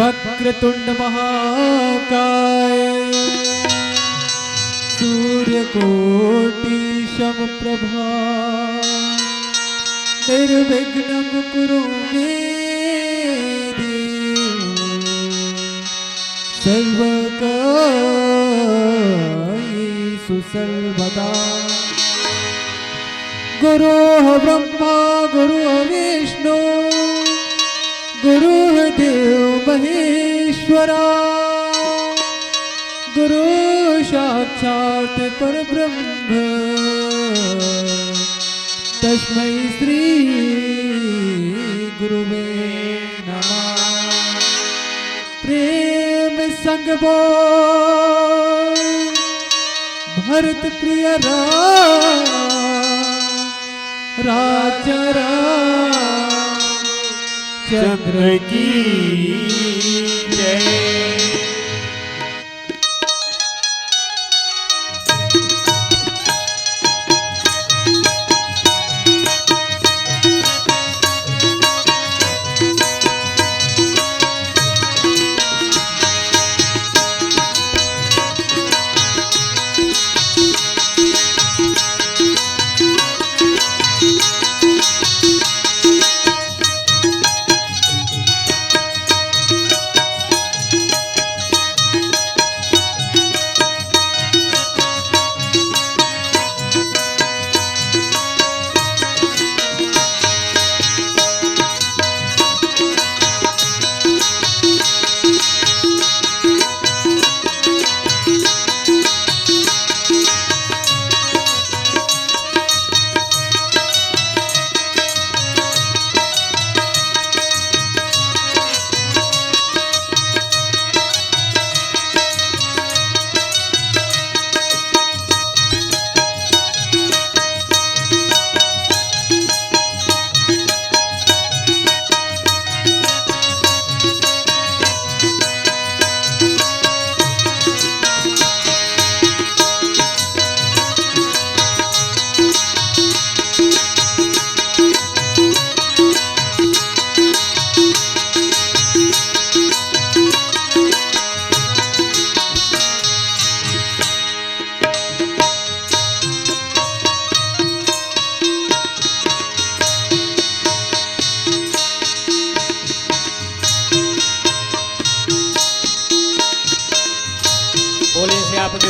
वक्रतुंड महाकाय सूर्यकोटि समप्रभा निर्विघ्नं कुरु मे देव सर्वकार्येषु सर्वदा। गुरुः ब्रह्मा गुरुः विष्णु गुरुः देव महेश्वरा गुरु साक्षात् परब्रह्म तस्मै श्री गुरुवे नमः। प्रेम संग बोल भरत प्रिय राजा चंद्र की जय।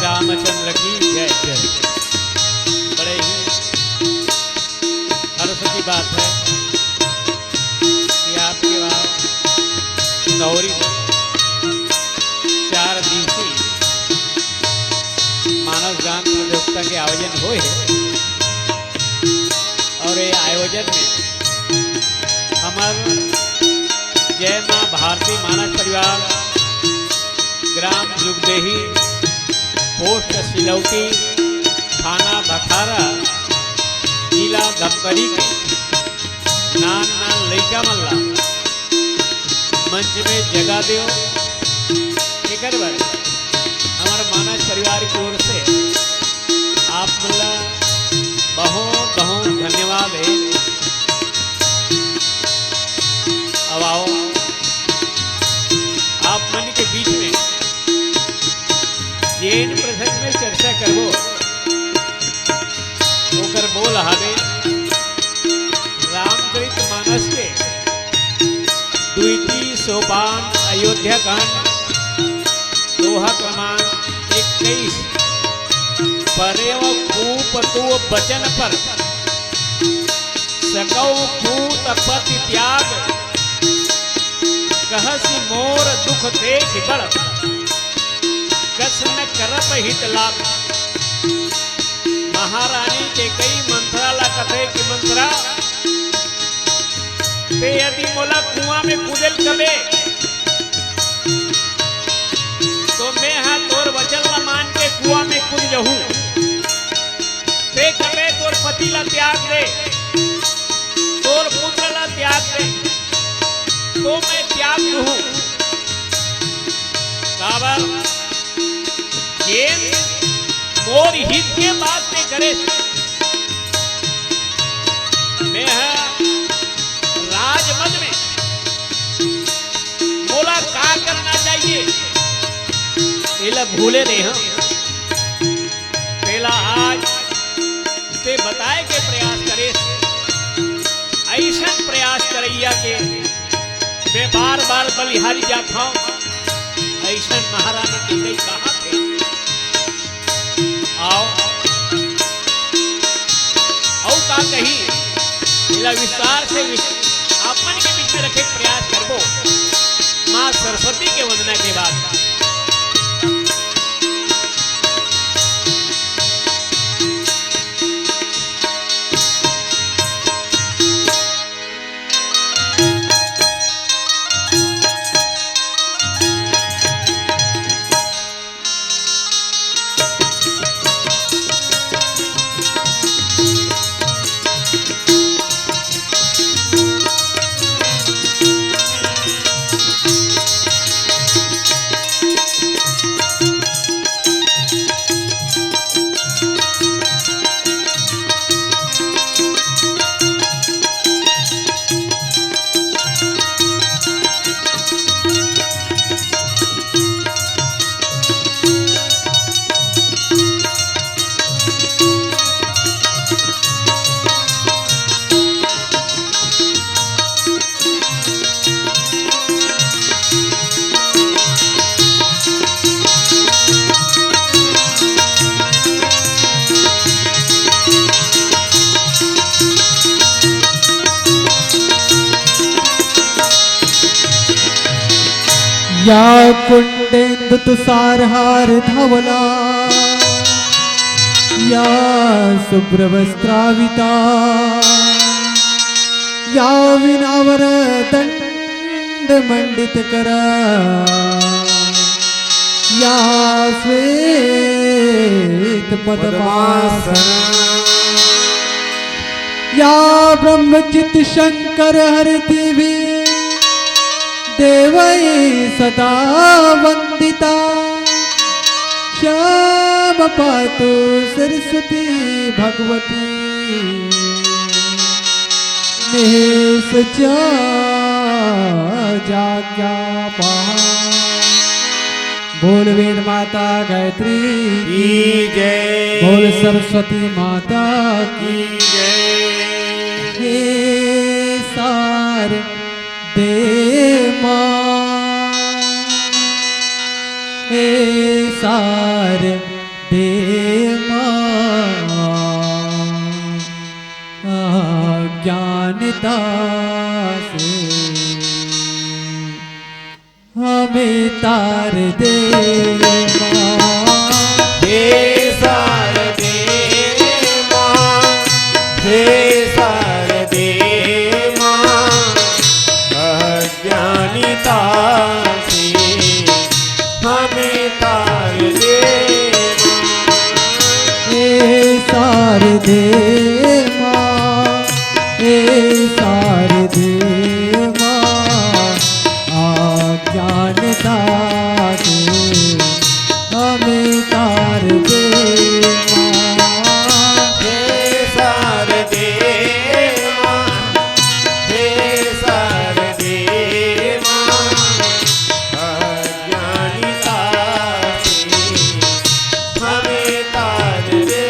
रामचंद्र की जय जय। बड़े ही हर्ष की बात है कि आपके वहाँ गौरी 4 दिवसीय मानव गान प्रतियोगिता के आयोजन हुए हैं और ये आयोजन में हमारे जय माँ भारती मानस परिवार ग्राम जुगदेही पोस्ट सिलौटी थाना बखारा जिला धमतरी के नान लैका मल्ला मंच में जगह दो एक बार हमारे मानस परिवार की ओर से आप मल्ला बहुत बहुत धन्यवाद है। अब आओ आप मन के बीच में जैन प्रसंग में चर्चा करबो होकर बोल हावे रामचरित मानस के द्वितीय सोपान अयोध्या कांड दोहा क्रमांक 21 परेव कूप तु बचन पर सकौ पूत पति त्याग कहसी मोर दुख देख बड़ कसन करप हित लाभ। महारानी के कई मंत्रा ला कथे कि मंत्रा ते यदि मोला कुआं में कूदल कबे तो मैं हाँ तोर वचन ला मान के कुआं में कूद जाऊं। ते कबे तोर पति ला त्याग दे तोर पुत्र ला त्याग दे तो मैं त्याग दूं। काबर मोर हित के बात में करे मैं राजमज में मोला का भूले नहीं हम पहला आज ते बताए के प्रयास करे ऐसा प्रयास करैया के मैं बार बार बलिहारी जाता हूं ऐसा महारानी की गई कहा थे आओ का कही मिला विस्तार से आपन के बीच में रखे प्रयास करबो मां सरस्वती के वंदना के बाद या कुंडेन्दु तुषारहार धवला या शुभ्रवस्त्राविता या विनावर दंड मंडित करा या श्वेत पद्मासन या ब्रह्मचित शंकर हरति भी देवै सदा वंदिता श्याम पातु सरस्वती भगवती निहेश जाज्ञा बोल वेद माता गायत्री की जय बोल सरस्वती माता की जय हे सार दे मां हे सार दे मां ज्ञानता से हमें तार दे मां हे सार दे मां हे सार दे मां अज्ञानिता से हमें तार दे हे सार दे मां हे सार दे मां अज्ञानता से हमें तार दे मां हे सार दे मां हे सार दे मां अज्ञानिता से हमें तार दे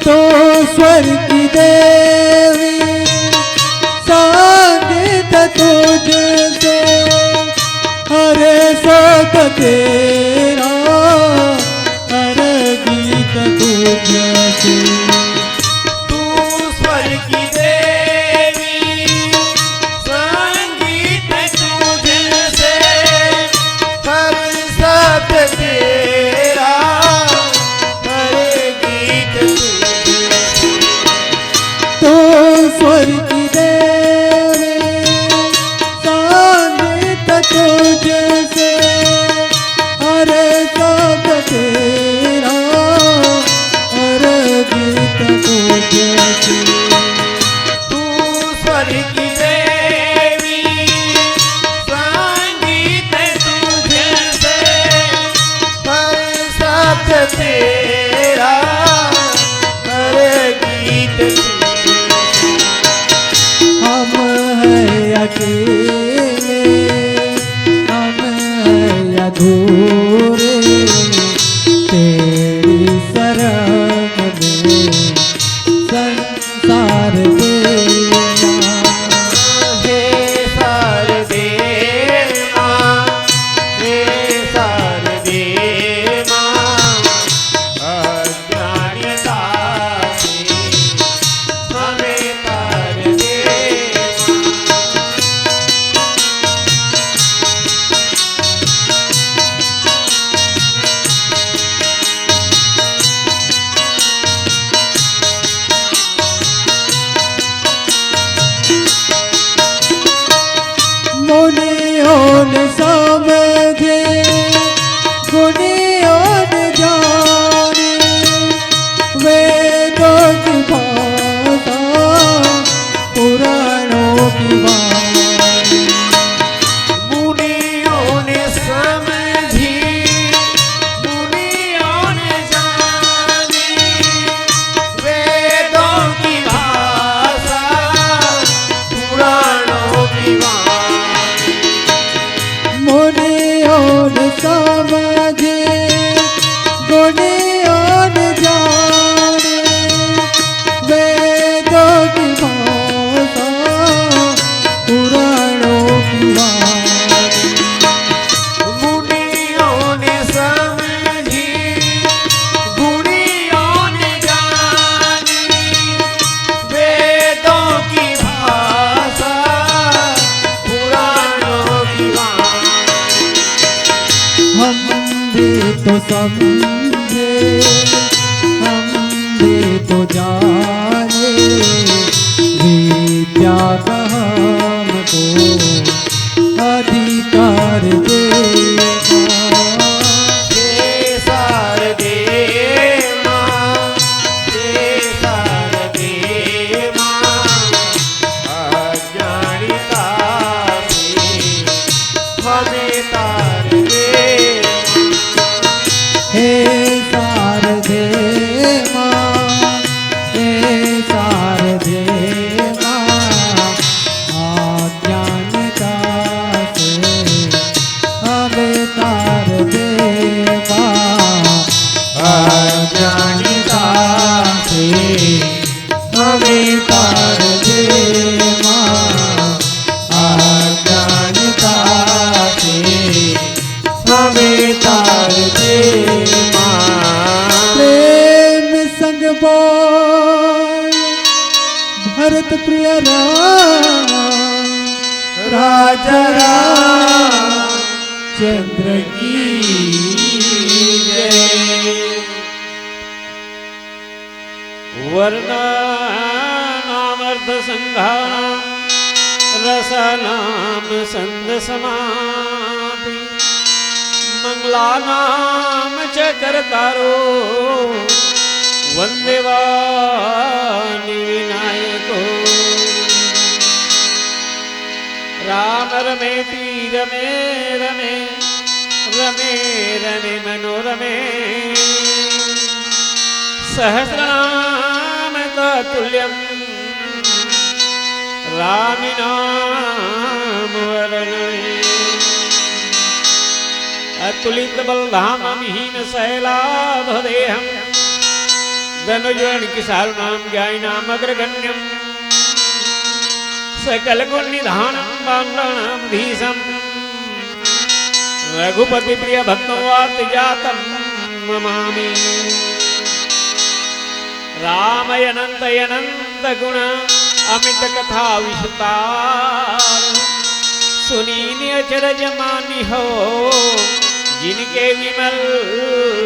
तो स्वर्ग की देवी संगीत तुझसे हरे सोत तेरा हरे गीत तुझसे तू स्वर की देवी संगीत तुझसे हर शब्द तेरा हर गीत तुझसे तो स्वर्ग की देवी संगीत तुझसे तेरा हर गीत तेरा। हम हैं अकेले, हम हैं अधूरे, तेरी शरण में संसार तेरा। हे शारदे माँ, हे शारदे माँ, अज्ञानता से हमें तार दे माँ। मुनियों ने समझे, गुनियों ने जाने, वेदों की भाषा, पुराणों की वाणी। मुनियों ने समझी, मुनियों ने जानी, वेदों की भाषा, पुराणों की वाणी। मुनियों ने समझे, गुनियों ने जाने, वेदों की भाषा, पुराणों की वाणी। मुनियों ने समझी, गुणियों ने जानी, वेदों की भाषा, पुराणों की वाणी। हम भी तो समझे, हम भी तो जाने, विद्या का हमको अधिकार देगा। हे शारदे माँ, हे शारदे माँ, अज्ञानिता से हमें तार दे माँ। हे शारदे माँ, हे शारदे माँ, अज्ञानता से हमें तार दे माँ। अज्ञानिता से हमें तार दे माँ। अज्ञानिता से हमें तार दे माँ। प्रेम संग बोल भरत प्रिय राम, राजा रामचंद्र की जय। वर्णानामर्थ संघानां रसानां संध समापि मंगलानां च कर्तारो वन्दे वाणि विनायको। राम रमेति रमे रमे, रमे रमे मनोरमे, सहस्रनाम तत्तुल्यं रामिनाम वरनये। अतुलित बलधामं हीन शैलाधदेहं, धनुजन किशारुणां ज्ञानिनाम् अग्रगण्यं, सकल गुण निधानं बान्धवानां धीशं, रघुपति प्रिय भक्तवात् जातं नमामि। रामयनंत अनंत गुण अमित कथा विस्तार, सुनीनि अचरज मानि हो जिनके विमल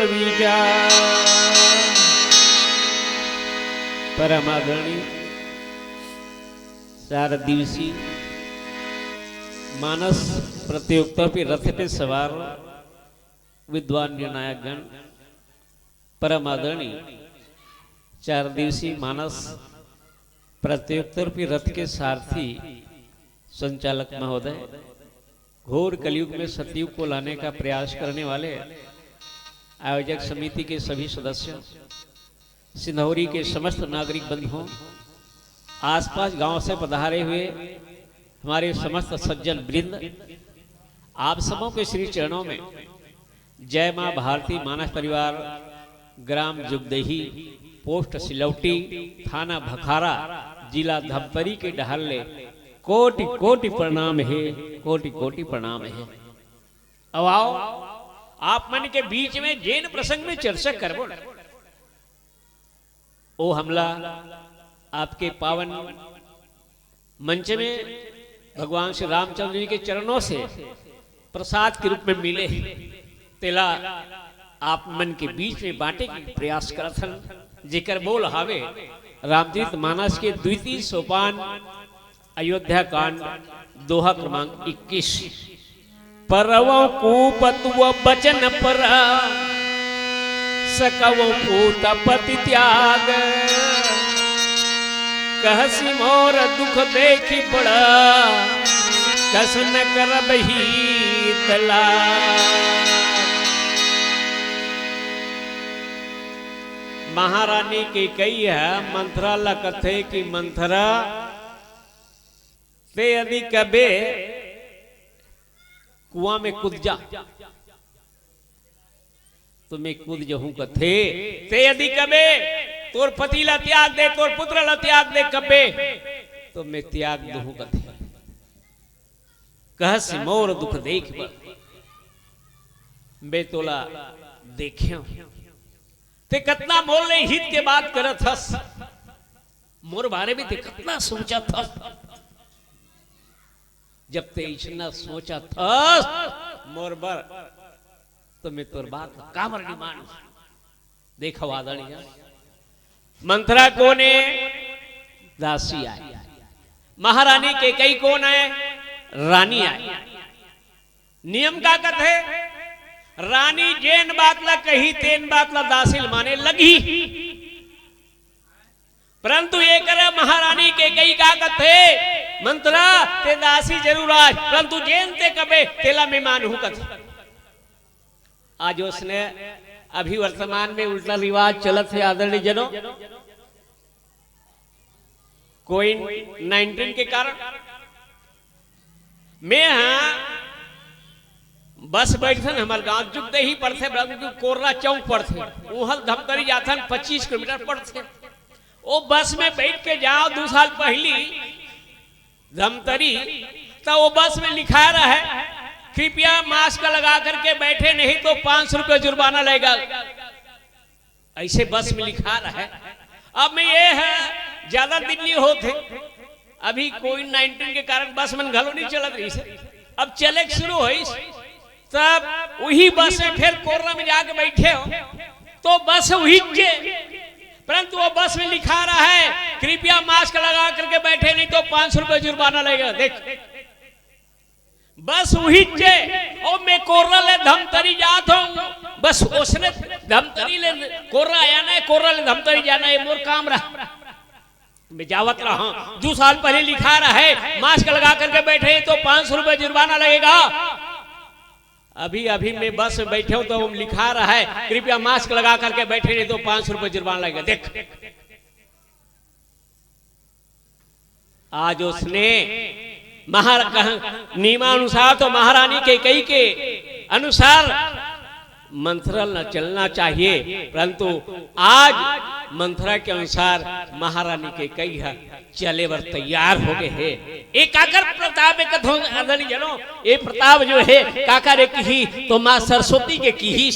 विचार। परम आदरणीय 4 दिवसीय मानस प्रतियोगिता पे रथ पे सवार विद्वान निर्णायक गण, परम आदरणीय 4 दिवसीय मानस प्रतियोगिता पे रथ के सारथी संचालक महोदय, घोर कलयुग में सतयुग को लाने का प्रयास करने वाले आयोजक समिति के सभी सदस्यों, सिंधौरी के समस्त नागरिक बंधुओं, आसपास गांव से पधारे हुए हमारे समस्त सज्जन वृंद, आप सबों के श्री चरणों में जय मां भारती मानस परिवार, ग्राम जुगदही, पोस्ट सिलौटी, थाना भखारा, जिला धमतरी के डहल्ले कोटि कोटि प्रणाम है, कोटि कोटि प्रणाम है। अब आओ आप मन के बीच में जैन प्रसंग में चर्चा करबो। ओ हमला आपके पावन मंच में भगवान श्री रामचंद्र जी के चरणों से प्रसाद के रूप में मिले, तेला आप मन के बीच में बांटे के प्रयास करथन। जिक्र बोल हावे रामचरित मानस के द्वितीय सोपान अयोध्या कांड दोहा क्रमांक 21। परवो कूपत्व बचन पर सकवो पूत पति त्याग, कहसी मोर दुख देखी पड़ा, कस न करब ही तला। महारानी के कई है मंथरा कथे की मंथरा ते यदि कबे कुआं में कूद जा तो मैं कूद जाऊं कथे, ते यदि कबे तोर पति ला त्याग दे, तोर पुत्र ला त्याग दे कबे तो मैं त्याग दूं कथे। कहस मोर दुख देख बे तोला देखियो ते कतना मोल ने हित के बात करत हस, मोर बारे में ते कतना सोचा था। जब ते इतना सोचा था मोर बर तो मैं तोर बात कामर नहीं मान। देखो आदरणीय मंथरा कौन है? दासी आई। महारानी के कई कौन है? रानी आई। नियम का कथ है रानी जेन बात ला कही तेन बात ला दासिल माने लगी, परंतु ये करे महारानी के कई का कथे मंत्रा ते दासी जरूर आज, परंतु जेन ते कबे तेला में मान हूं कथ। आज उसने अभी वर्तमान में उल्टा रिवाज चलत है आदरणीय जनों, कोविड-19 के कारण मैं बस बैठन हमारे गांव जुगदही पड़ते कोर्रा चौक पड़ते उहल धमतरी जाथन 25 किलोमीटर पड़ते। वो बस में बैठ के जाओ 2 साल पहली धमतरी तो वो बस में लिखा रहा है कृपया मास्क लगा करके बैठे नहीं तो 500 रुपये जुर्माना लगेगा। ऐसे बस में लिखा रहा है। अब में ये है ज्यादा दिल्ली होते अभी कोविड-19 के कारण बस में घलो नहीं चलत रही से, अब चले शुरू हो तब वही बस में फिर कोरोना में जाके बैठे हो तो बस वही के, परंतु वो बस में लिखा रहा है कृपया मास्क लगा करके बैठे नहीं तो 500 रुपये जुर्माना लगेगा। देख बस वही के और मैं कोर्रा ले धमतरी जात हूं, बस उसने धमतरी ले कोर्रा आया ना, कोर्रा ले धमतरी जाना है मोर काम रहा। मैं जावत रहा 2 साल पहले लिखा रहा है मास्क लगा करके बैठे तो 500 रुपये जुर्माना लगेगा। अभी अभी मैं बस में बैठे हूं तो लिखा रहा है कृपया मास्क लगा करके बैठे नहीं तो 500 रुपये जुर्माना लगेगा। देख आज उसने नियमानुसार तो महारानी के कई के अनुसार मंथरा न चलना चाहिए, परंतु आज मंथरा के अनुसार महारानी के कई है चले वर तैयार हो गए हैं। एक काकर प्रताप एक आदरणीय जनों, ये प्रताप जो है काकर एक ही तो मां सरस्वती के की ही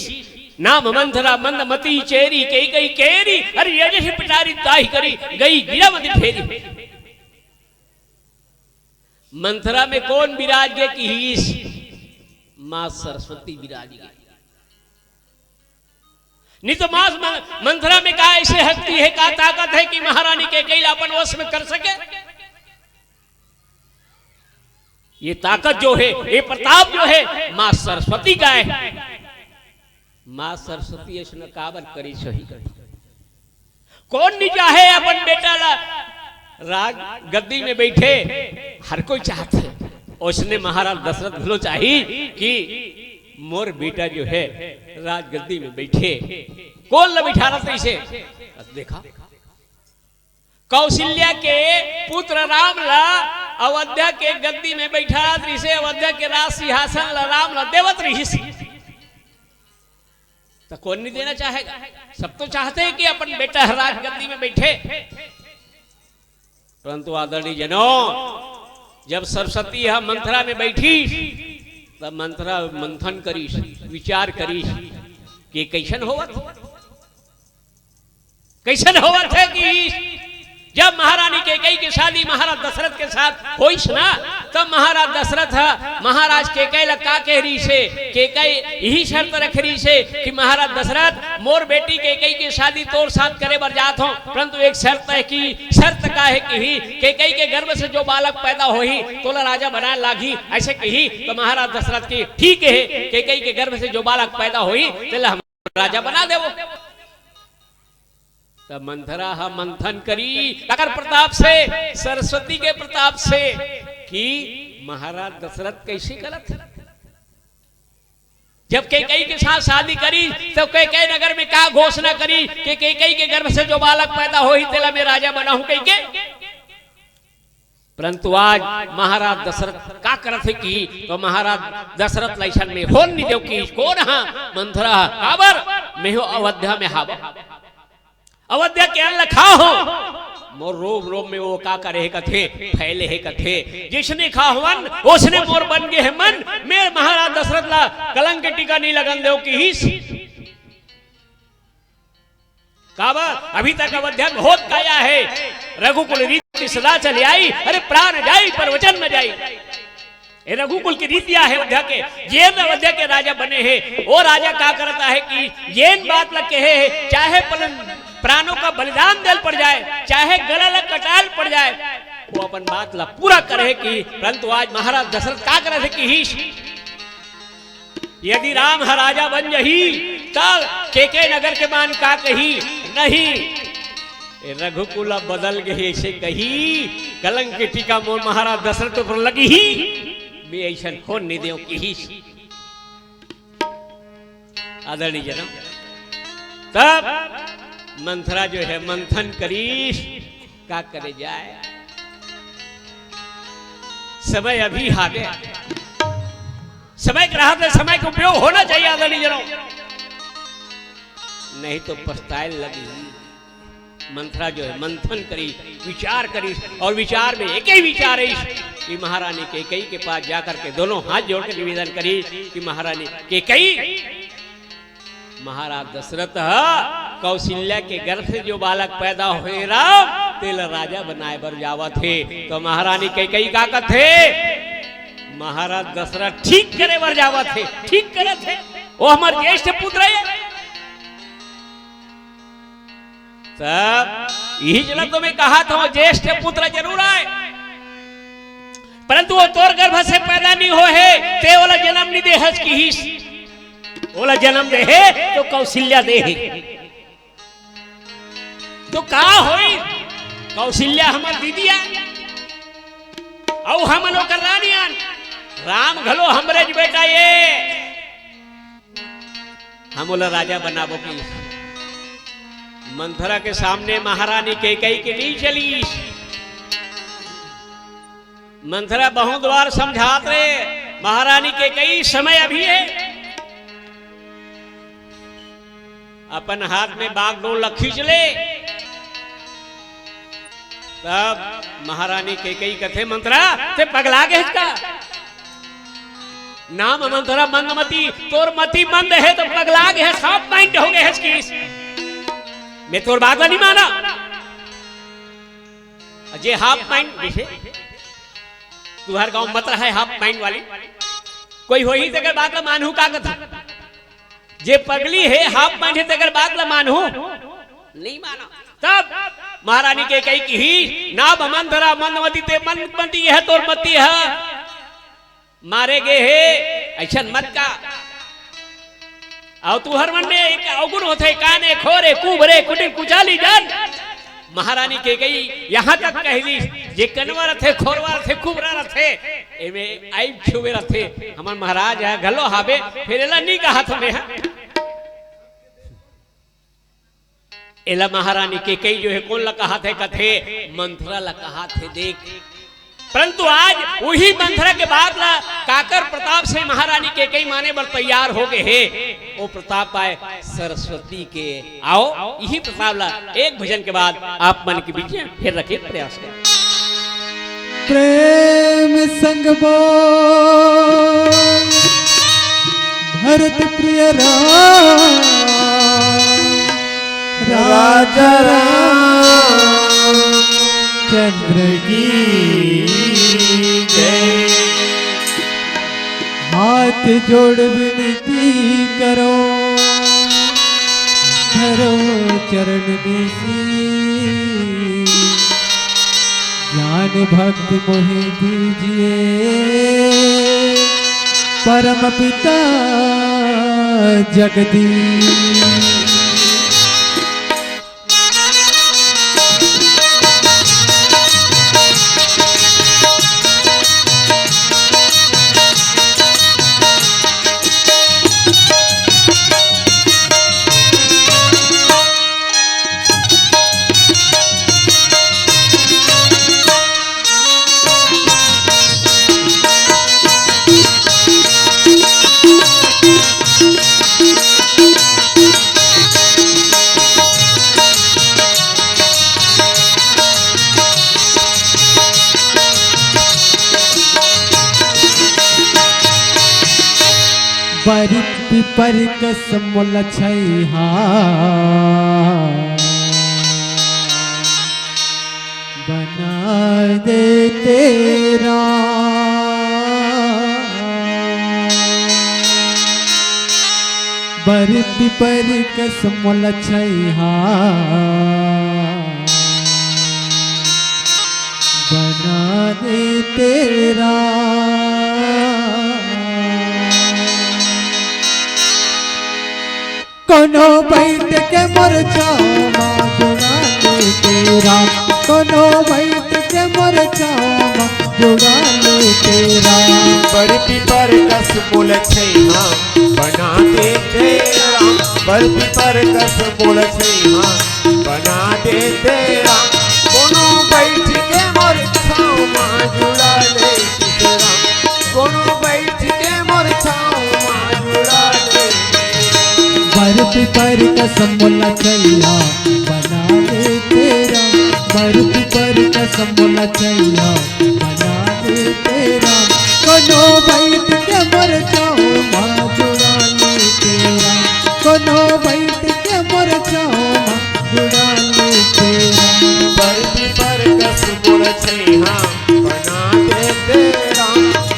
नाम मंथरा मंदमती चेरी कई कई केरी अरे यजहि पिटारी ताही करी गई गिरावती फेरी। मंथरा में कौन विराज गए की ही मां सरस्वती विराज गई। नहीं तो मां मंथरा में का ऐसे शक्ति है, का ताकत है कि महारानी के कई अपन वश में कर सके। ये ताकत जो है ये प्रताप जो है मां सरस्वती का है। मां सरस्वती ऐसा काबर करी सही कौन नहीं चाहे अपन बेटा ला राज गद्दी में बैठे, हर कोई चाहते। उसने महाराज दशरथ भलो चाहिए कि मोर बेटा जो है राजगद्दी में बैठे, कौन ला बिठा रहा था इसे? देखा कौशल्या के पुत्र राम ला अयोध्या के गद्दी में बैठा रहा, इसे अयोध्या के राज सिंहासन ला राम ला देवत रही। तो कौन नहीं देना चाहेगा? सब तो चाहते हैं कि अपन बेटा राज गद्दी में बैठे। परंतु आदरणीय जनों, जब सरस्वती यह मंथरा में बैठी तब मंथरा मंथन करी, विचार करी कि कैसन होवत है कि जब महारानी कैकेयी की शादी महाराज दशरथ के साथ होई ना, तब महाराज दशरथ महाराज कैकेयी ला का कह रही से, कैकेयी यही शर्त रख रही से कि महाराज दशरथ मोर बेटी कैकेयी की शादी तोर साथ करे बर जात हो, परंतु एक शर्त है कि शर्त का है कि कैकेयी के गर्भ से जो बालक पैदा होही तोला राजा बनाए लागी, ऐसे कही। तो महाराज दशरथ की ठीक है, कैकेयी के गर्भ से जो बालक पैदा होही तेला हम राजा बना देवो। तब मंथरा मंथन करी अगर प्रताप से, सरस्वती के प्रताप से कि महाराज दशरथ कैसे गलत है। जब कैकेयी के साथ शादी करी तो कैकेयी नगर में क्या घोषणा करी कि कैकेयी के गर्भ से जो बालक पैदा हो ही तेला मैं राजा बना हूं कैके। परंतु आज महाराज दशरथ का करत है कि तो महाराज दशरथ लाइसन में हो नहीं दो कि कौन हा मंथरा काबर में हो अयोध्या में हावा, अयोध्या के अन्न खा हो मोर रोम रोम में वो का करे कथे फैले है कथे, जिसने खा हुवन उसने मोर बन गए है मन। मेरे महाराज दशरथ ला कलंक के टीका नहीं लगन दो कि हिस काबा अभी तक अयोध्या में बहुत काया है, रघुकुल रीति सदा चली आई, अरे प्राण जाई पर वचन न जाई। रघुकुल की रीतियां है अयोध्या के, ये अयोध्या के राजा बने हैं। वो राजा क्या करता है कि ये बात लग के है, चाहे प्राणों का बलिदान देल पड़ जाए, चाहे गला लग कटाल पड़ जाए, वो अपन बात ला पूरा करे कि। परंतु आज महाराज दशरथ क्या करे थे कि हिस यदि राम राजा बन जही तब कैकेयी नगर के मान का कही नहीं, रघुकुल बदल गए ऐसे कही, कलंक की टीका मोर महाराज दशरथ पर लगी ही मैं ऐसा खोन नहीं दे कि हिस। आदरणीय जनम, तब मंथरा जो है मंथन करीश का करे जाए, समय अभी आ गया, समय के राहत समय का उपयोग होना चाहिए आदरणीय जनों, नहीं तो पछताए लगी। मंथरा जो है मंथन करी, विचार करी, और विचार में एक ही विचार है कि महारानी कैकेयी के पास जाकर के दोनों हाथ जोड़ के निवेदन करी कि महारानी कैकेयी, महाराज दशरथ कौशल्या के गर्भ से जो बालक पैदा हुए राम तेल राजा बनाए बर जावा थे। तो महारानी कैकेयी का कथे महाराज दशरथ ठीक करे बर जावा थे, ठीक करे थे, वो हमारे ज्येष्ठ पुत्र है। तब यही जन्म तो मैं कहा था ज्येष्ठ पुत्र जरूर आए, परंतु वो तोर गर्भ से पैदा नहीं हो है, ते वाला जन्म नहीं दे हज की हिस, ओला जन्म दे है तो कौशल्या दे है। तो कहा होई कौशल्या हमार दीदिया और हम लोग रानियान, राम घलो हमरे बेटा ये हम ओला राजा बनाबो की। मंथरा के सामने महारानी कैकेयी के नहीं चली, मंथरा बहुत बार समझात रहे महारानी कैकेयी समय अभी है, अपन हाथ में बागडोर खींच ले। तब महारानी कैकेयी कथे मंथरा ते पगला गए का नाम मंथरा मंदमती, तोर मती मंद है तो पगला गए, सब माइंड हो गए इसकी, मैं तोर बात नहीं माना। जे हाफ माइंड जैसे तुम्हारे गांव मत रहा है हाफ माइंड वाली कोई हो ही तकर बात ला मानू का कथा, जे पगली है हाफ माइंड है तकर बात ला मानू नहीं माना। तब महारानी कैकेयी की ही ना मंथरा मंदमती ते मंदमती है तोर मती है, मारे गए है ऐसा मत का। और तू हर मन में एक अवगुण होते काने खोरे कुबरे कुटी कुचाली जान। महारानी कैकेयी यहाँ तक कहली जे कनवा रथे खोरवा रथे कुबरा रथे एमे आई छुवे रथे हमर महाराज है गलो हावे फिर एला नी का हाथ में है एला महारानी के कई जो है कौन ला कहा थे कथे मंथरा ला कहा थे देख परंतु आज वही मंथरा के बाद ला काकर प्रताप से महारानी के कई माने बर तैयार हो गए है वो प्रताप पाए सरस्वती के आओ यही प्रताप ला एक भजन के बाद आप मन के बीच में फिर रखे प्रयास करें प्रेम संग बोल भरत प्रिय राजा राम चंद्र की जय। हाथ जोड़ विनती करो धरो चरण बेसी ज्ञान भक्ति मोहि दीजिए परम पिता जगदीश। बरी पिपर कसम लछैहा बना दे तेरा बरी पिपर कसम लछैहा बना दे तेरा कोनो बैठ के मर जावा जुड़ा ले तेरा कोनो बैठ के मर जावा जुड़ा ले तेरा बरपी पर कस मूल छैहा बना दे तेरा बरपी पर कस मूल छैहा बना दे तेरा कोनो बैठ के मर छावा जुड़ा ले तेरा कोनो बैठ के मर छावा जुड़ा ले बर्फ पर कसम लचैया बना दे तेरा बर्फ पर कसम लचैया बना दे तेरा कोनो बैठ के मर जाओ माँ जुड़ा ले तेरा कोनो बैठ के मर जाओ माँ जुड़ा ले तेरा बरपी पर कस मूल छैहा बना दे तेरा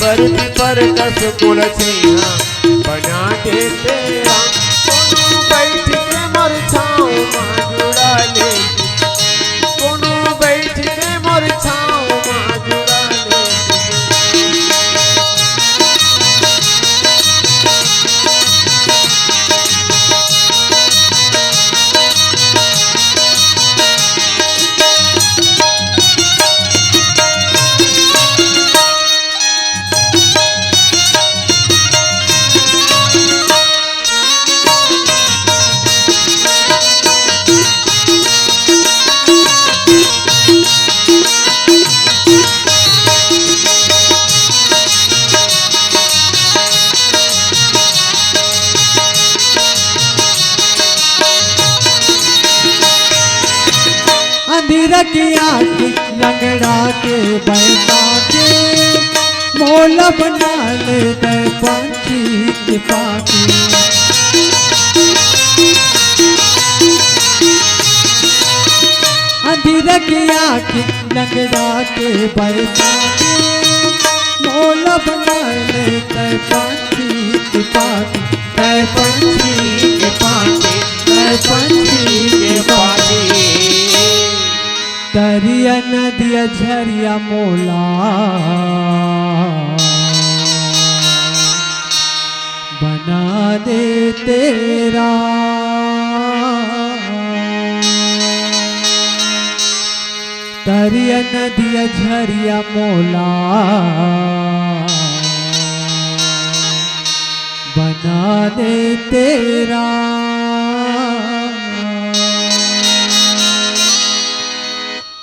बरपी पर कस मूल छैहा बना दे तेरा कोनो बैठ के मर छाओ माँ जुड़ा ले कोनो बैठ के मर छाओ माँ जुड़ा ले अंधेरा की आँख लंगड़ा के बैठा के मोला बना ले दे पंछी के पाके अंधेरा की आँख लंगड़ा के बैठा के मोला बना ले दे पंछी के पाके दे पंछी के पाके दे पंछी के पाके दरिया नदिया झरिया मोला बना दे तेरा दरिया नदिया झरिया मोला बना दे तेरा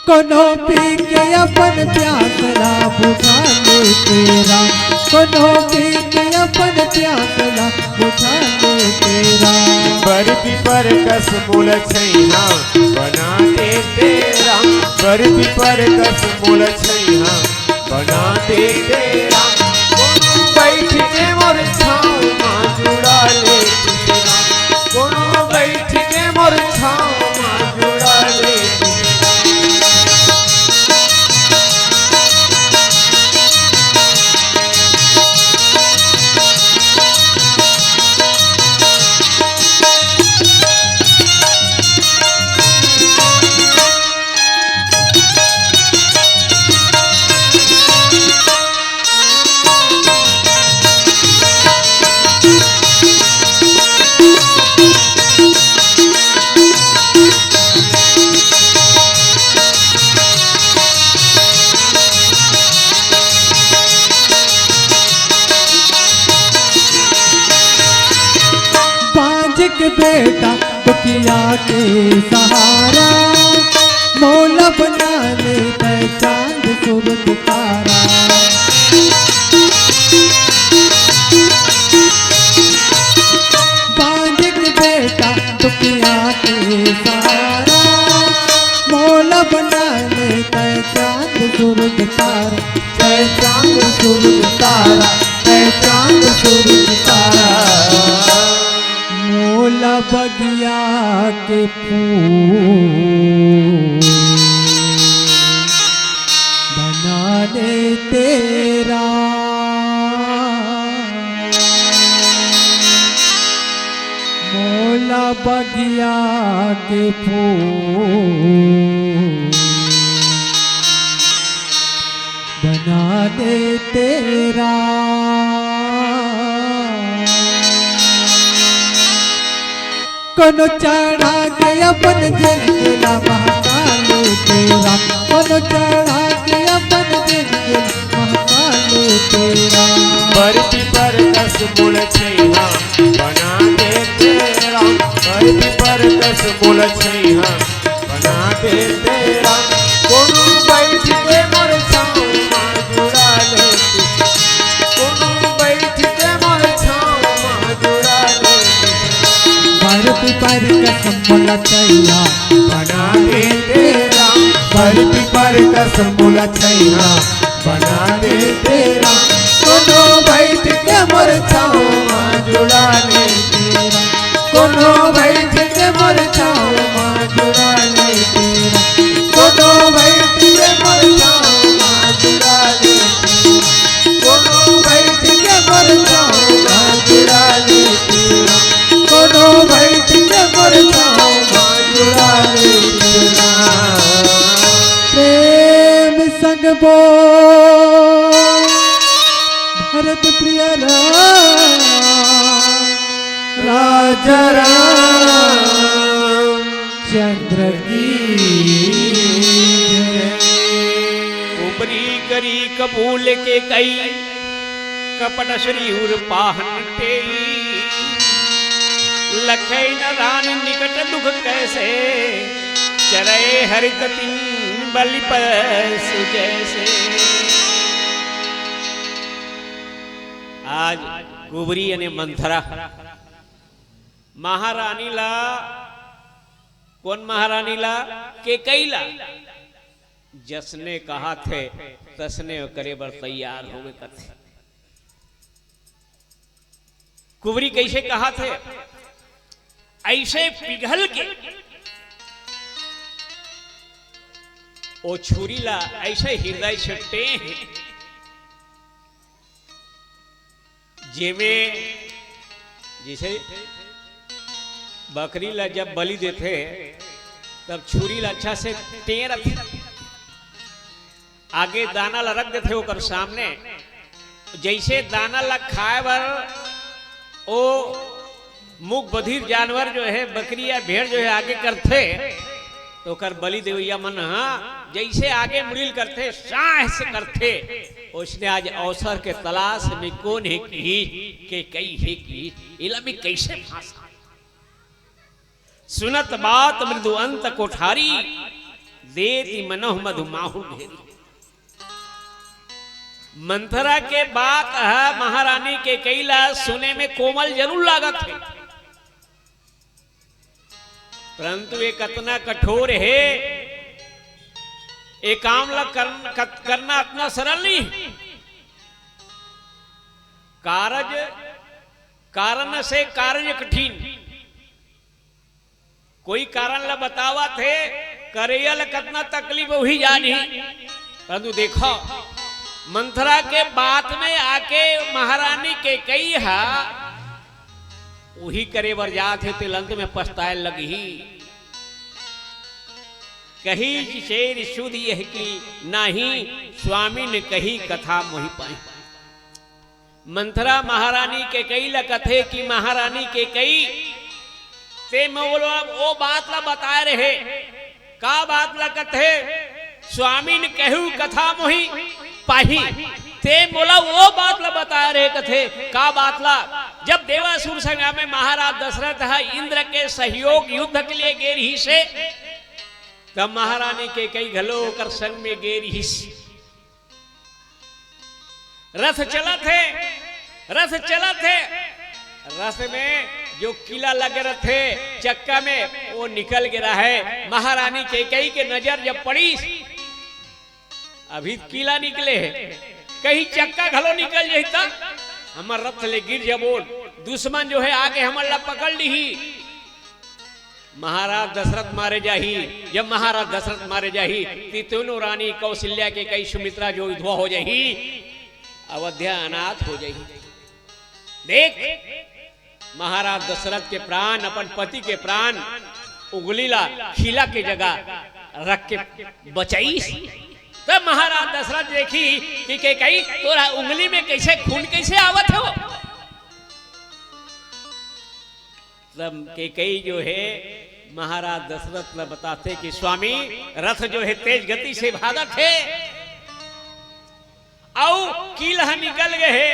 कोनो पी के अपन प्यासला बुझा ले तेरा कोनो पी के अपन प्यासला बुझा ले तेरा बर्फी पर कस मूल छैहा बना दे तेरा बर्फी पर कस मूल छैहा बना दे तेरा कोनो बैठ के मोर छाँव माँ जुड़ा ले तेरा कोनो बैठ के मोर छाँव माँ जुड़ा ले के बेटा दुखिया के सहारा मौला बना ले चांद सूरज तारा बांझ के बेटा दुखिया के सहारा मौला बना ले चांद सूरज तारा चांद सूरज तारा चांद सूरज तारा मोला बगिया के फूल बना दे तेरा मोला बगिया के फूल बना दे तेरा कोनो चढ़ा के अपन जिंदला महाकाल तेरा कोनो चढ़ा के अपन जिंदला महाकाल तेरा बर्फी पर कस मूल छैहा बना दे तेरा बर्फी पर कस मूल छैहा बना दे तेरा कोनो बैठ के मोर छाँव माँ जुड़ा ले कोनो बैठ के मोर छाँव माँ जुड़ा ले बर्फी पर कसम मोला छैया बना दे तेरा बर्फी पर कस मूल छैहा बना दे तेरा कोनो बैठ के मोर छाँव माँ जुड़ा ले तेरा कोनो बैठ के मोर छाँव माँ जुड़ा ले तेरा कोनो बैठ के मोर छाँव माँ जुड़ा ले तेरा कोनो बैठ के मोर छाँव माँ जुड़ा ले तेरा कोनो बैठ के मोर छाँव माँ जुड़ा ले तेरा प्रेम संग बोल भरत प्रिय राजा रामचंद्र की उपरी करी कबूल के कई कपट श्री उर पाहन ते लखै न रान निकट दुख कैसे चरे हरि गति बलि पशु जैसे। आज कुबरी અને મંથરા महारानी ला कौन महारानी ला के कैला जसने कहा थे तसने करे बर तैयार हो गए कथे। कुबरी कैसे कहा थे ऐसे पिघल के ओ छुरी ला ऐसे हृदय से टेह जेमे जैसे बकरी ला जब बलि देते तब छुरी ला अच्छा से टेर आगे दाना ला रख देते ओकर सामने जैसे दाना ला खाए बर ओ मुख बधिर जानवर जो है बकरी या भेड़ जो है आगे करते तो कर बलि देवैया मन हाँ जैसे आगे मुड़िल करते साहस करते उसने आज अवसर के तलाश में कौन है की के कई है की इला में कैसे फांसा सुनत बात मृदु अंत कोठारी देती मनोह मधु माहु घेरी। मंथरा के बात है महारानी के कैला सुने में कोमल जरूर लागत है परंतु ये कतना कठोर है एक काम करना इतना सरल नहीं कारण से कार्य कठिन कोई कारण ला बतावा थे करेयल कितना तकलीफ वही जानी परंतु देखो मंथरा के बात में आके महारानी के कई हा वही करे बर जात है तिलंत में पछताए लगी कही शेर शुद्ध यह की नाही स्वामी ने कही कथा मोहि पाई। मंथरा महारानी के कई ला कथे की महारानी के कई ते वो बात ला बताए रहे का बात ला कथे स्वामी ने कहू कथा मोहि पाही ते बोला वो बात ला बताया रहे कथे का बात ला जब देवासुर संगा में महाराज दशरथ है इंद्र के सहयोग युद्ध के लिए गे रही से तब महारानी के कई घलो कर संग में गे रही रथ चला थे रथ में जो किला लगे रहे चक्का में वो निकल गिरा है महारानी के कई के नजर जब पड़ी अभी किला निकले है कहीं चक्का घलो निकल जाए तब हमार रथ ले गिर जबोल दुश्मन जो है आगे हमारा पकड़ ली महाराज दशरथ मारे जाही जब महाराज दशरथ मारे जाही तीनों रानी कौशल्या के कई सुमित्रा जो विधवा हो जाही अवध्या अनाथ हो जाही। देख महाराज दशरथ के प्राण अपन पति के प्राण उंगली ला खिला के जगह रख के बचाई तब महाराज दशरथ देखी कि के कई तोरा उंगली में कैसे खून कैसे आवत हो तब के कई जो है महाराज दशरथ ने बताते कि स्वामी रथ जो है तेज गति से भागत है आओ कील निकल गए है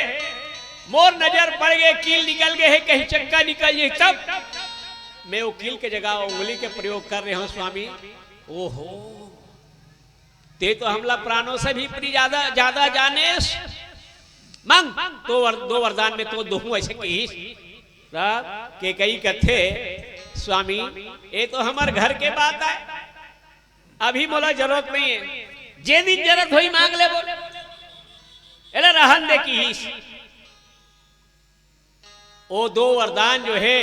मोर नजर पड़ गए कील निकल गए है कहीं चक्का निकल जाए तब मैं वो कील के जगह उंगली के प्रयोग कर रहे हूं स्वामी। ओहो ते तो हमला प्राणों से भी प्रिय ज्यादा जाने मंग तो दो वरदान में तो दोहू ऐसे की के कई कथे स्वामी ये तो हमारे घर के बात है अभी मोला जरूरत नहीं है जे दिन जरूरत हुई मांग ले बोले एले रहन दे की वो दो वरदान जो है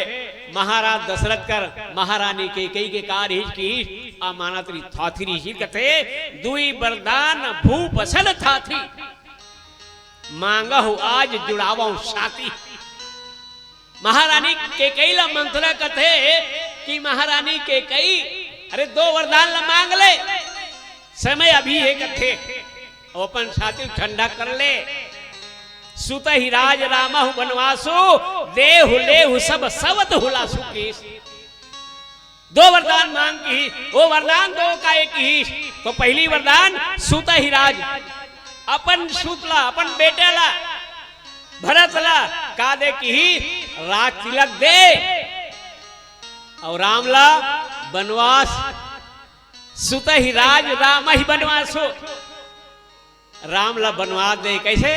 महाराज दशरथ कर महारानी के कई के कार्य की अमानतरी थाथरी ही कथे दुई वरदान भूप असल थाथी मांगा हो आज जुड़ावा साथी। महारानी के कई ला मंथरा कथे कि महारानी के कई अरे दो वरदान ला मांग ले समय अभी है कथे अपन छाती ठंडा कर ले सुत ही राज रामहु बनवासु देहु लेहु सब सवत हुलासु की दो वरदान मांग की वो वरदान दो का एक ही तो पहली वरदान सुत ही राज अपन सुतला अपन बेटे ला भरत ला का दे की राज तिलक दे और राम ला बनवास सुत ही राज राम ही बनवास हो राम ला बनवास दे कैसे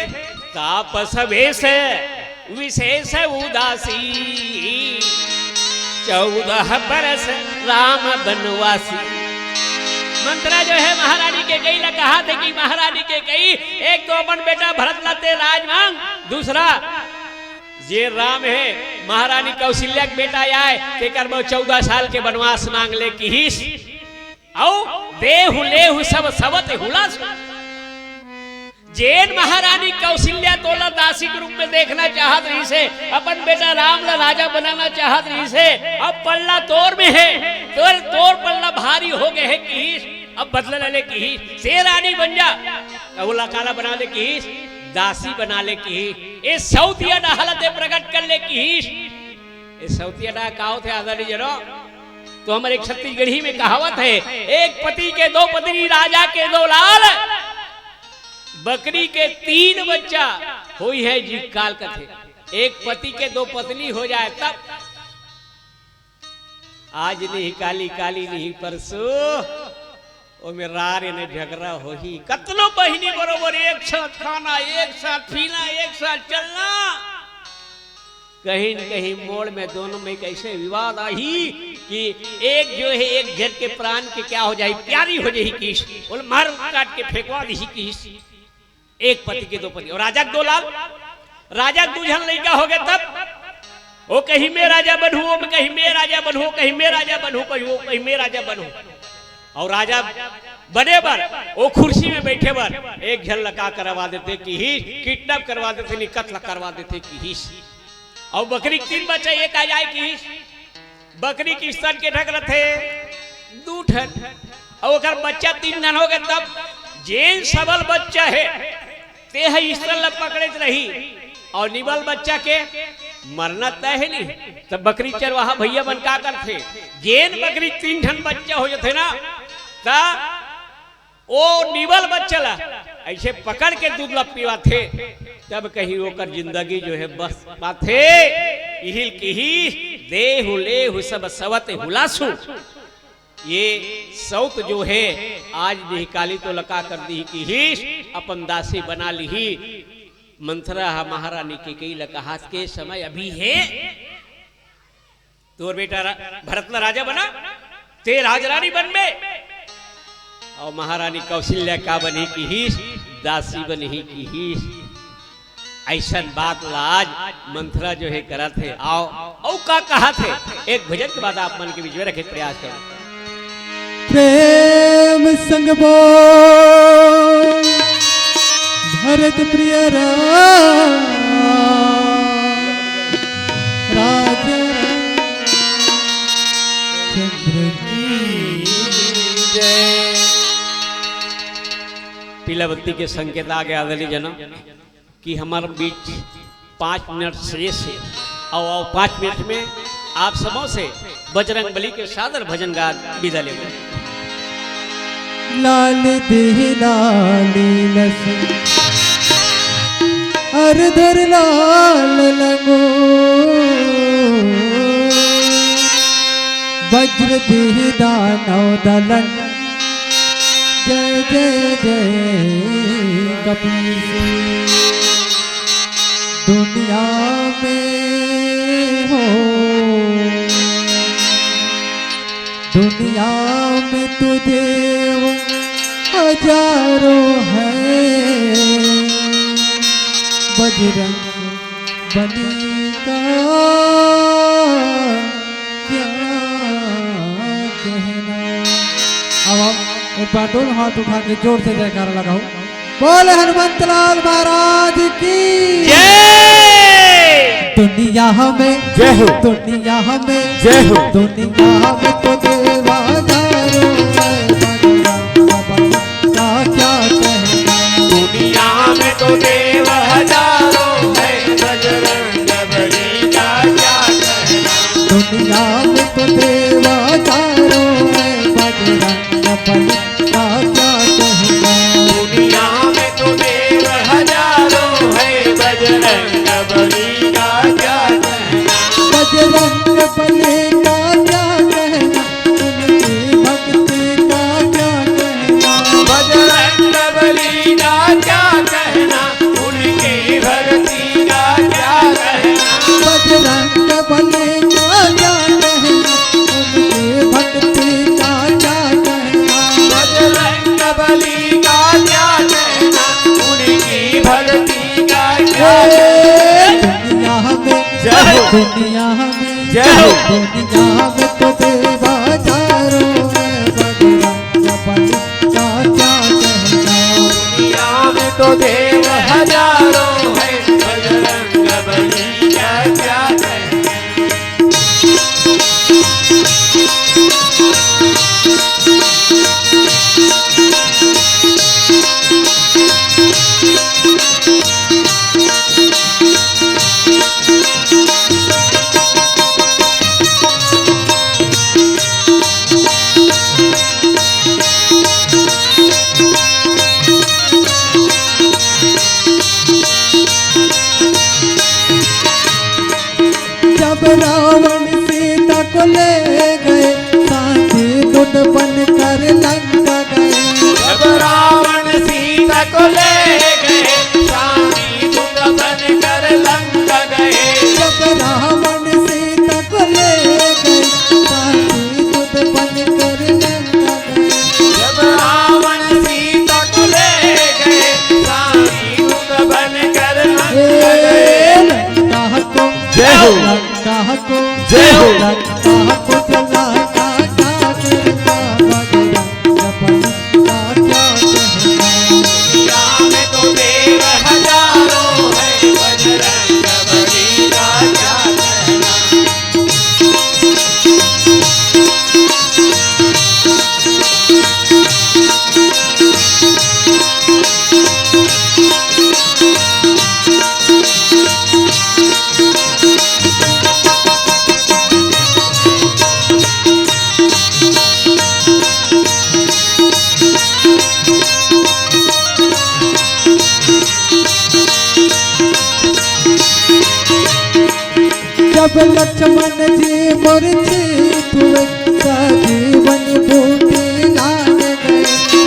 तापस वेश विशेष उदासी 14 बरस राम बनवासी। मंत्रा जो है महारानी के कई ने कहा थे कि महारानी के कई एक तो अपन बेटा भरत लाते राज मांग दूसरा ये राम है महारानी कौशल्या के बेटा आए ते कर 14 साल के वनवास मांग ले की औ देहु लेहु सब सबत हुलास। जैन महारानी कौशल्या तोला दासी के रूप में देखना चाहत रही से अपन बेटा राम ला राजा बनाना चाहत रही से अब पल्ला तोर में है तोर पल्ला भारी हो गए है की अब बदला ले की से रानी बन जा कहुला काला बना ले की दासी बना ले की ये सौतिया ना हालत प्रकट कर ले की ये सौतिया ना काओ थे आदरी जरो तो हमारे छत्तीसगढ़ी में कहावत है, एक पति के दो पत्नी, राजा के दो लाल, बकरी के तीन बच्चा हुई है जी काल कथे। एक पति के दो पत्नी हो जाए तब, आज नहीं काली काली नहीं परसों ओ में रार ने झगड़ा हो ही, कतनो बहिनी बरोबर एक साथ खाना, एक साथ पीना, एक साथ चलना, कहीं न कहीं मोड़ में दोनों में कैसे विवाद आई कि एक जो है एक जन के प्राण के क्या हो जाए, प्यारी हो जाए किस, बोल मार काट के फेंकवा दी किस। एक पति के दो पति और राजा के दो लाल, राजा दूजन लड़का हो गए तब, वो कहीं मैं राजा बनूं, वो कहीं मैं राजा बनूं, कहीं मैं राजा बनूं, कहीं मैं राजा बनूं। और राजा बने बर वो कुर्सी में बैठे बर एक झल लगा करवा देते कि ही, किडनैप करवा देते, नहीं कत्ल करवा देते कि ही। और बकरी तीन बच्चे एक आ जाए कि बकरी की स्तन के ढक रहे दू ठन, और बच्चा तीन ठन हो गए तब, जेन सबल बच्चा है ते है स्तन पकड़े रही, और निबल बच्चा के मरना तय है नहीं, तब बकरी चरवाहा भैया बन का करते, जेन बकरी तीन ठन बच्चा हो जाते ना, ता ओ निबल बच्चा ला ऐसे पकड़ के दूध ला पीवा थे, तब कहीं होकर जिंदगी जो है बस पाथे इहिल की ही देहु लेहु सब सवत हुलासु। ये सौत जो है आज निकाली तो लका कर दी कि ही अपन दासी बना ली ही। मंथरा महारानी के कई लकहास के समय अभी है, तोर बेटा भरत राजा बना, ते राजरानी बन में, और महारानी कौशल्या का बनी की ही दासी बनी ही की ही। ऐसा बात लाज मंथरा जो है करा थे, आओ औ का कहा थे। एक भजन के बाद आप मन के बीच में रखे प्रयास करें। प्रेम संग बोल भरत प्रिय राजा चंद्र की जय। पीलावती के संकेत आ गया आदरणीय जन कि हमारे बीच 5 मिनट शेष है, और 5 मिनट में आप सबों से बजरंग बली के सादर भजन गा विदा ले। लाल देह लाली लस अरधर लाल लगो, वज्र देह दानव दलन, जय जय जय कपीस। दुनिया में हो दुनिया में तुझे हजारों हैं, बजरंग बली का क्या कहना। अब आप एक बार दोनों हाथ उठा के जोर से जयकारा लगाओ, बोले हनुमंत लाल महाराज की जय। दुनिया में जय हो, दुनिया में जय हो, दुनिया में तो देवादारो का क्या कहना। दुनिया में तो देव हजारों है, बजरंग बली का क्या कहना। दुनिया में तो देवादारो है, बजरंग बली का क्या कहना। दुनिया में तो देव हजारों है, बजरंग बली का क्या कहना। बजरंग बली का क्या कहना, उनकी भक्ति का क्या कहना। बजरंग बली का क्या कहना, उनकी भक्ति का क्या कहना। बजरंग बली का क्या कहना, उनकी भक्ति का क्या कहना। बजरंग बली का क्या कहना, उनकी भक्ति का क्या कहना। दुनिया में जय हो, दुनिया में जय हो। दुनिया में तो देवाचारो है, बजरंग बली का क्या कहना। दुनिया में तो देव हजारों है, बजरंग बली का क्या कहना। बन कर लंका गए। जब रावण सीता को ले गए, स्वामी दूत बन कर लंका गए। जब रावण सीता को ले गए, स्वामी दूत बन कर लंका गए। जब रावण सीता को ले गए, स्वामी दूत बन कर लंका गए। लंका को जय हो। लंका को जय हो। लंका को जलाया क्या करता बजरंग बली का क्या कहना। दुनिया में तो देव हजारों है, बजरंग बली का क्या कहना। जब लक्ष्मण जी मूर्छित हुए, सजीवन बूटी लान गए।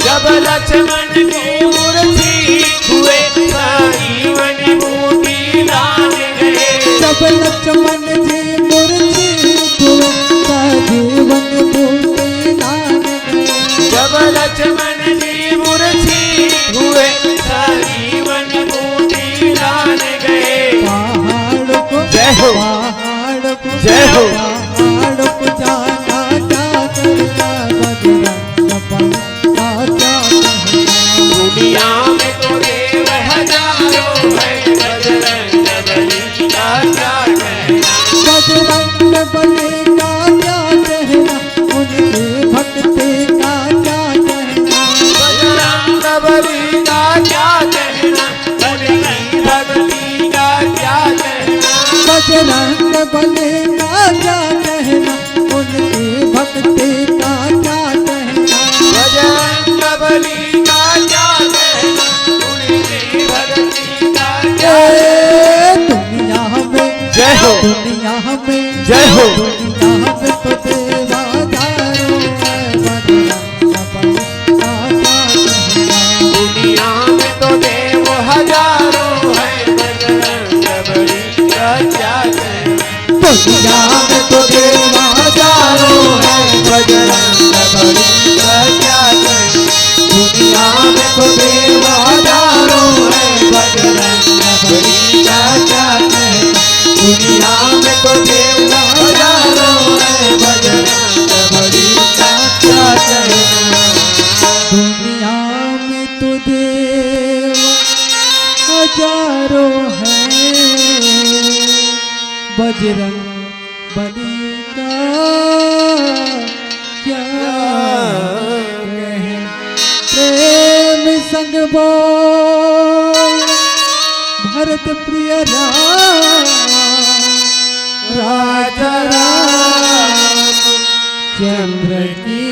जब लक्ष्मण जी मूर्छित हुए, सजीवन बूटी लान गए। जब लक्ष्मण जी मूर्छित हुए, सजीवन बूटी लान गए। जब लक्ष्मण जी मूर्छित हुए, सजीवन बूटी लान गए। पहाड़ को जय हो। पहाड़ को जय हो। पहाड़ को जाना क्या करता बजरंग बली का क्या कहना। दुनिया में तो देव हजारों है, बजरंग बली का क्या कहना। बजरंग बली का क्या कहना, उनके भक्ति का क्या कहना। बजरंग बली का क्या कहना, उनकी भक्ति का क्या कहना। बजरंग बली का क्या कहना, उनकी भक्ति का क्या कहना। बजरंग बली का क्या कहना, उनकी भक्ति का क्या ए, दुनिया में जय हो। दुनिया में जय हो। दुनिया में तो देवादारों है, बजरंग बली का क्या कहना। दुनिया में तो देव हजारों है, बजरंग बली का क्या कहना। दुनिया में तो देवादारों है, बजरंग बली का क्या कहना। दुनिया में तो देवादारों है, बजरंग बली का क्या कहना। दुनिया में तो देवादारों है, बजरंग बली का क्या कहना। दुनिया में तो देव हजारों हैं, बजरंग बली का क्या कहें। प्रेम संग बोल भरत प्रिय राम, राजा राम चंद्र की